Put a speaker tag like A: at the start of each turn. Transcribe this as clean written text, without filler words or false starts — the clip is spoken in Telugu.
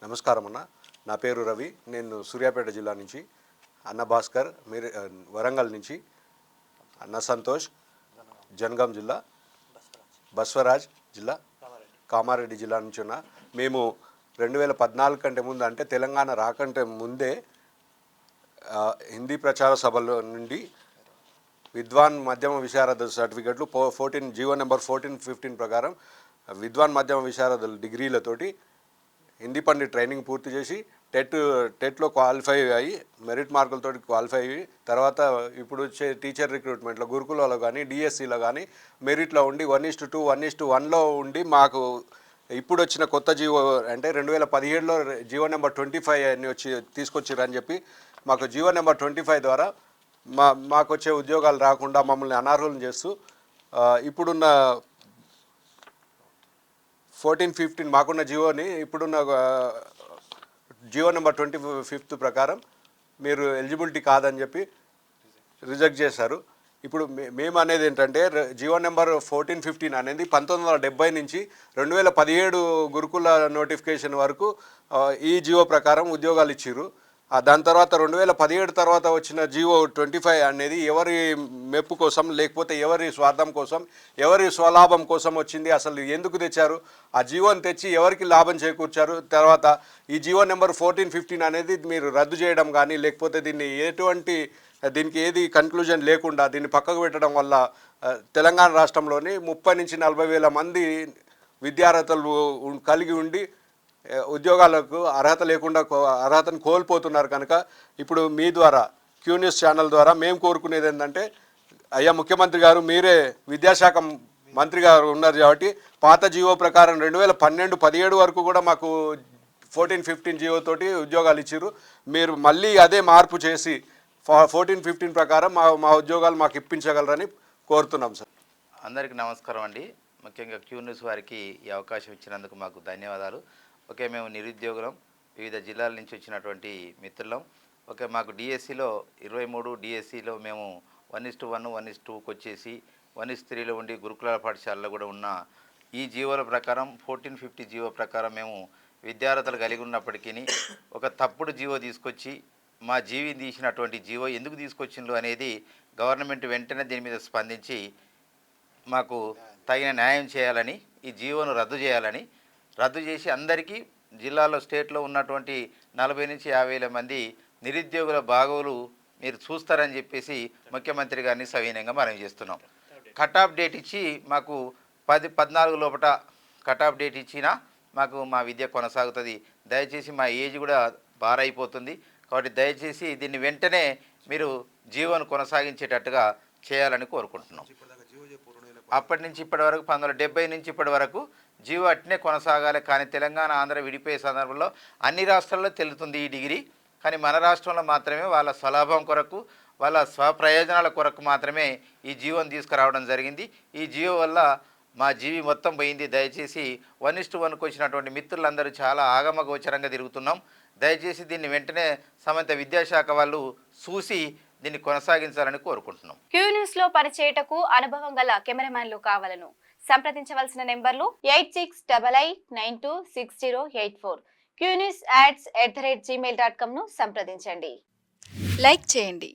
A: నమస్కారం అన్న. నా పేరు రవి. నేను సూర్యాపేట జిల్లా నుంచి. అన్న భాస్కర్ మీరు వరంగల్ నుంచి. అన్న సంతోష్ జనగాం జిల్లా, బస్వరాజ్ జిల్లా, కామారెడ్డి జిల్లా నుంచి ఉన్న. మేము 2014 కంటే ముందు, అంటే తెలంగాణ రాకంటే ముందే హిందీ ప్రచార సభల నుండి విద్వాన్ మధ్యమ విశారద సర్టిఫికెట్లు 14 జీవో నెంబర్ 1415 ప్రకారం విద్వాన్ మధ్యమ విశారద డిగ్రీలతోటి హిందీ పండిట్ ట్రైనింగ్ పూర్తి చేసి టెట్లో క్వాలిఫై అయ్యి మెరిట్ మార్కులతో క్వాలిఫై అయ్యి తర్వాత ఇప్పుడు వచ్చే టీచర్ రిక్రూట్మెంట్లో గురుకులలో కానీ డిఎస్సిలో కానీ మెరిట్లో ఉండి 1:2 1:1లో ఉండి మాకు ఇప్పుడు వచ్చిన కొత్త జీవో అంటే 2017లో జీవో నెంబర్ 25 అని తీసుకొచ్చిరని చెప్పి మాకు జీవో నెంబర్ 25 ద్వారా మాకు వచ్చే ఉద్యోగాలు రాకుండా మమ్మల్ని అనర్హులను చేస్తూ ఇప్పుడున్న 1415 మాకున్న జీవోని ఇప్పుడున్న జీవో నెంబర్ 25 ప్రకారం మీరు ఎలిజిబిలిటీ కాదని చెప్పి రిజెక్ట్ చేశారు. ఇప్పుడు మేము అనేది ఏంటంటే జీవో నెంబర్ 1415 అనేది 1970 నుంచి 2017 గురుకుల నోటిఫికేషన్ వరకు ఈ జీవో ప్రకారం ఉద్యోగాలు ఇచ్చిర్రు. దాని తర్వాత 2017 తర్వాత వచ్చిన జీవో 25 అనేది ఎవరి మెప్పు కోసం లేకపోతే ఎవరి స్వార్థం కోసం ఎవరి స్వలాభం కోసం వచ్చింది, అసలు ఎందుకు తెచ్చారు, ఆ జీవోని తెచ్చి ఎవరికి లాభం చేకూర్చారు. తర్వాత ఈ జీవో నెంబర్ 1415 అనేది మీరు రద్దు చేయడం కానీ లేకపోతే దీనికి ఏది కన్క్లూజన్ లేకుండా దీన్ని పక్కకు పెట్టడం వల్ల తెలంగాణ రాష్ట్రంలోని 30 నుంచి 40 వేల మంది విద్యార్హతలు కలిగి ఉండి ఉద్యోగాలకు అర్హత లేకుండా అర్హతను కోల్పోతున్నారు. కనుక ఇప్పుడు మీ ద్వారా క్యూ న్యూస్ ఛానల్ ద్వారా మేము కోరుకునేది ఏంటంటే, అయ్యా ముఖ్యమంత్రి గారు, మీరే విద్యాశాఖ మంత్రి గారు ఉన్నారు కాబట్టి పాత జీవో ప్రకారం 2012-17 వరకు కూడా మాకు 1415 జీవో తోటి ఉద్యోగాలు ఇచ్చారు. మీరు మళ్ళీ అదే మార్పు చేసి 1415 ప్రకారం మా ఉద్యోగాలు మాకు ఇప్పించగలరని కోరుతున్నాం సార్.
B: అందరికీ నమస్కారం అండి. ముఖ్యంగా క్యూ న్యూస్ వారికి ఈ అవకాశం ఇచ్చినందుకు మాకు ధన్యవాదాలు. ఓకే, మేము నిరుద్యోగులం, వివిధ జిల్లాల నుంచి వచ్చినటువంటి మిత్రులం. ఓకే, మాకు డిఎస్సిలో 23 డిఎస్సిలో మేము 1:1 1:2కి వచ్చేసి 1:3లో ఉండి గురుకుల పాఠశాలలో కూడా ఉన్న ఈ జీవోల ప్రకారం 1450 జీవో ప్రకారం మేము విద్యార్హతలు కలిగి ఉన్నప్పటికీ ఒక తప్పుడు జీవో తీసుకొచ్చి మా జీవి తీసినటువంటి జీవో ఎందుకు తీసుకొచ్చిండ్రు అనేది గవర్నమెంట్ వెంటనే దీని మీద స్పందించి మాకు తగిన న్యాయం చేయాలని, ఈ జీవోను రద్దు చేయాలని, రద్దు చేసి అందరికీ జిల్లాలో స్టేట్లో ఉన్నటువంటి 40 నుంచి 50 వేల మంది నిరుద్యోగుల బాగోలు మీరు చూస్తారని చెప్పేసి ముఖ్యమంత్రి గారిని సవినయంగా మనం చేస్తున్నాం. కట్ ఆఫ్ డేట్ ఇచ్చి మాకు 14 లోపల కట్ ఆఫ్ డేట్ ఇచ్చినా మాకు మా విద్య కొనసాగుతుంది. దయచేసి మా ఏజ్ కూడా బారైపోతుంది కాబట్టి దయచేసి దీన్ని వెంటనే మీరు జీవోను కొనసాగించేటట్టుగా చేయాలని కోరుకుంటున్నాం. అప్పటి నుంచి ఇప్పటి వరకు 1970 నుంచి ఇప్పటి వరకు జీవో అట్నే కొనసాగాలి. కానీ తెలంగాణ ఆంధ్ర విడిపోయే సందర్భంలో అన్ని రాష్ట్రాల్లో తెలుతుంది ఈ డిగ్రీ, కానీ మన రాష్ట్రంలో మాత్రమే వాళ్ళ స్వలాభం కొరకు వాళ్ళ స్వప్రయోజనాల కొరకు మాత్రమే ఈ జీవోని తీసుకురావడం జరిగింది. ఈ జీవో వల్ల మా జీవి మొత్తం పోయింది. దయచేసి 1:1కు వచ్చినటువంటి మిత్రులందరూ చాలా ఆగమగోచరంగా తిరుగుతున్నాం. దయచేసి దీన్ని వెంటనే సంబంధిత విద్యాశాఖ వాళ్ళు చూసి దీన్ని కొనసాగించాలని కోరుకుంటున్నాం.
C: క్యూ న్యూస్ లో పనిచేయటకు అనుభవం గల కెమెరామ్యాన్లు కావాలను సంప్రదించవలసిన నెంబర్లు 8688926084. qnewsads@gmail.com ను సంప్రదించండి.
D: లైక్ చేయండి.